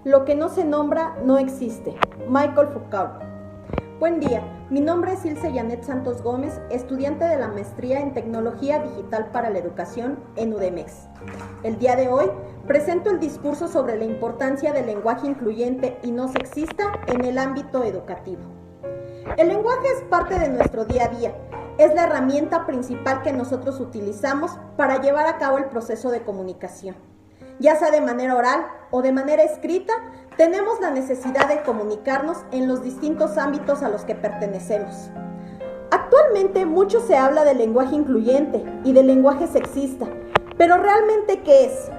Lo que no se nombra no existe. Michael Foucault. Buen día, mi nombre es Ilse Janet Santos Gómez, estudiante de la maestría en Tecnología Digital para la Educación en UDEMEX. El día de hoy presento el discurso sobre la importancia del lenguaje incluyente y no sexista en el ámbito educativo. El lenguaje es parte de nuestro día a día. Es la herramienta principal que nosotros utilizamos para llevar a cabo el proceso de comunicación. Ya sea de manera oral o de manera escrita, tenemos la necesidad de comunicarnos en los distintos ámbitos a los que pertenecemos. Actualmente mucho se habla del lenguaje incluyente y del lenguaje sexista, pero ¿realmente qué es?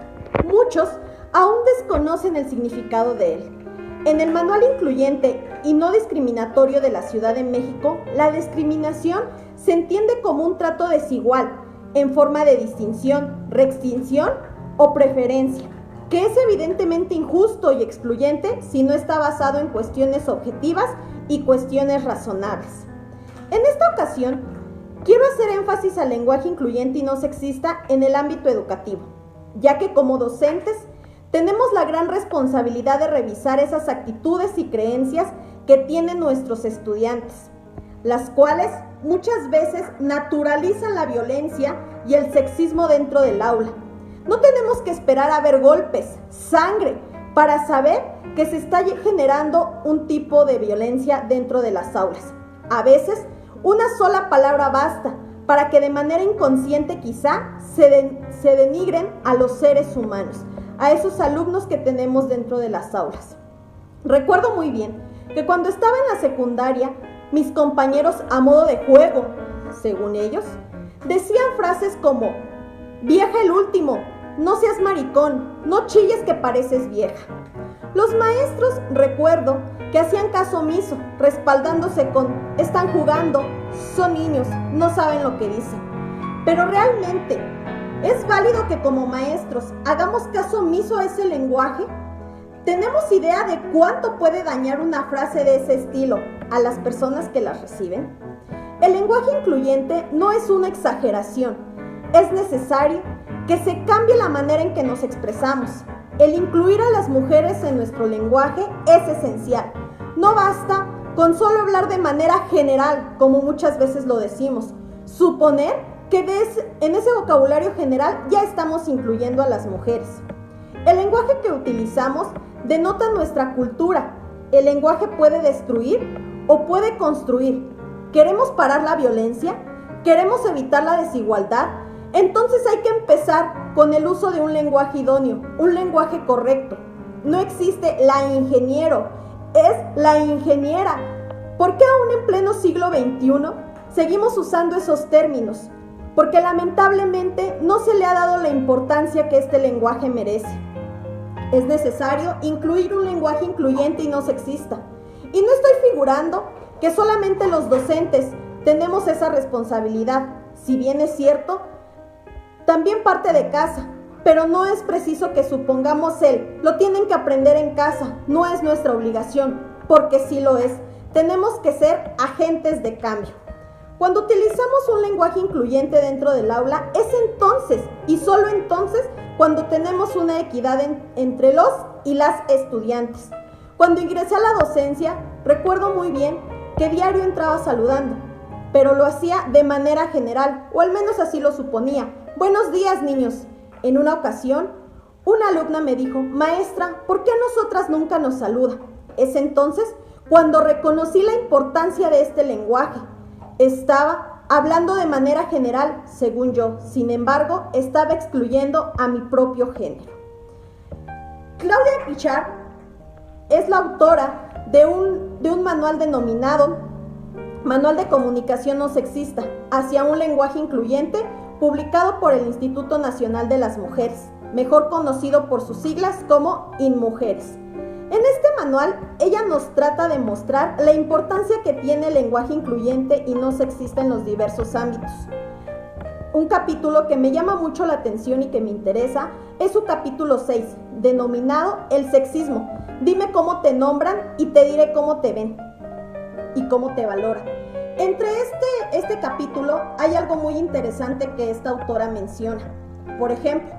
Muchos aún desconocen el significado de él. En el Manual Incluyente y No Discriminatorio de la Ciudad de México, la discriminación se entiende como un trato desigual, en forma de distinción, restricción o preferencia, que es evidentemente injusto y excluyente si no está basado en cuestiones objetivas y cuestiones razonables. En esta ocasión, quiero hacer énfasis al lenguaje incluyente y no sexista en el ámbito educativo, ya que como docentes tenemos la gran responsabilidad de revisar esas actitudes y creencias que tienen nuestros estudiantes, las cuales muchas veces naturalizan la violencia y el sexismo dentro del aula. No tenemos que esperar a ver golpes, sangre, para saber que se está generando un tipo de violencia dentro de las aulas. A veces, una sola palabra basta para que de manera inconsciente quizá se denigren a los seres humanos, a esos alumnos que tenemos dentro de las aulas. Recuerdo muy bien que cuando estaba en la secundaria, mis compañeros a modo de juego, según ellos, decían frases como: vieja el último, no seas maricón, no chilles que pareces vieja. Los maestros, recuerdo, que hacían caso omiso, respaldándose con: están jugando, son niños, no saben lo que dicen. Pero realmente, ¿es válido que como maestros hagamos caso omiso a ese lenguaje? ¿Tenemos idea de cuánto puede dañar una frase de ese estilo a las personas que las reciben? El lenguaje incluyente no es una exageración. Es necesario que se cambie la manera en que nos expresamos. El incluir a las mujeres en nuestro lenguaje es esencial. No basta con solo hablar de manera general, como muchas veces lo decimos. Suponer que en ese vocabulario general ya estamos incluyendo a las mujeres. El lenguaje que utilizamos denota nuestra cultura. El lenguaje puede destruir o puede construir. ¿Queremos parar la violencia? ¿Queremos evitar la desigualdad? Entonces hay que empezar con el uso de un lenguaje idóneo, un lenguaje correcto. No existe la ingeniero, es la ingeniera. ¿Por qué aún en pleno siglo XXI seguimos usando esos términos? Porque lamentablemente no se le ha dado la importancia que este lenguaje merece. Es necesario incluir un lenguaje incluyente y no sexista. Y no estoy figurando que solamente los docentes tenemos esa responsabilidad. Si bien es cierto, también parte de casa, pero no es preciso que supongamos lo tienen que aprender en casa, no es nuestra obligación, porque sí lo es. Tenemos que ser agentes de cambio. Cuando utilizamos un lenguaje incluyente dentro del aula, es entonces y solo entonces cuando tenemos una equidad entre los y las estudiantes. Cuando ingresé a la docencia, recuerdo muy bien que diario entraba saludando, pero lo hacía de manera general, o al menos así lo suponía. Buenos días, niños. En una ocasión, una alumna me dijo: maestra, ¿por qué a nosotras nunca nos saluda? Es entonces cuando reconocí la importancia de este lenguaje. Estaba hablando de manera general, según yo. Sin embargo, estaba excluyendo a mi propio género. Claudia Pichard es la autora de un manual denominado Manual de Comunicación No Sexista hacia un lenguaje incluyente, publicado por el Instituto Nacional de las Mujeres, mejor conocido por sus siglas como INMujeres. En este manual, ella nos trata de mostrar la importancia que tiene el lenguaje incluyente y no sexista en los diversos ámbitos. Un capítulo que me llama mucho la atención y que me interesa es su capítulo 6, denominado El sexismo. Dime cómo te nombran y te diré cómo te ven y cómo te valoran. Entre este capítulo hay algo muy interesante que esta autora menciona. Por ejemplo,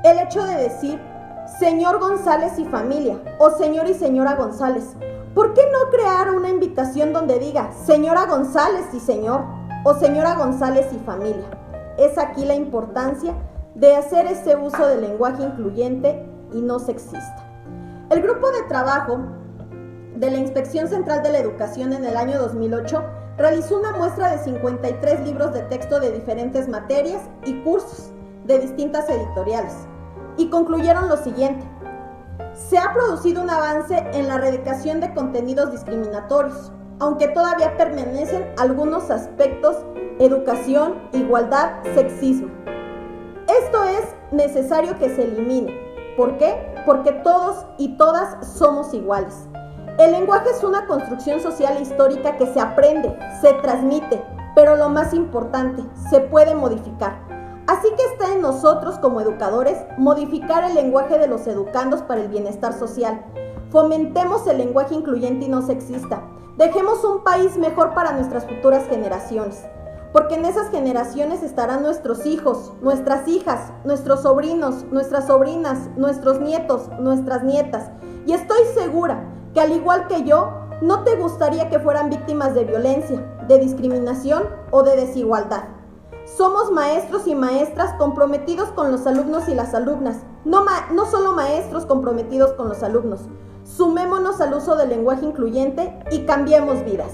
el hecho de decir señor González y familia o señor y señora González. ¿Por qué no crear una invitación donde diga señora González y señor o señora González y familia? Es aquí la importancia de hacer ese uso del lenguaje incluyente y no sexista. El grupo de trabajo de la Inspección Central de la Educación en el año 2008 realizó una muestra de 53 libros de texto de diferentes materias y cursos de distintas editoriales y concluyeron lo siguiente: se ha producido un avance en la erradicación de contenidos discriminatorios, aunque todavía permanecen algunos aspectos: educación, igualdad, sexismo. Esto es necesario que se elimine. ¿Por qué? Porque todos y todas somos iguales. El lenguaje es una construcción social e histórica que se aprende, se transmite, pero lo más importante, se puede modificar. Así que está en nosotros como educadores modificar el lenguaje de los educandos para el bienestar social. Fomentemos el lenguaje incluyente y no sexista. Dejemos un país mejor para nuestras futuras generaciones, porque en esas generaciones estarán nuestros hijos, nuestras hijas, nuestros sobrinos, nuestras sobrinas, nuestros nietos, nuestras nietas. Y estoy segura que al igual que yo, no te gustaría que fueran víctimas de violencia, de discriminación o de desigualdad. Somos maestros y maestras comprometidos con los alumnos y las alumnas, no solo maestros comprometidos con los alumnos. Sumémonos al uso del lenguaje incluyente y cambiemos vidas.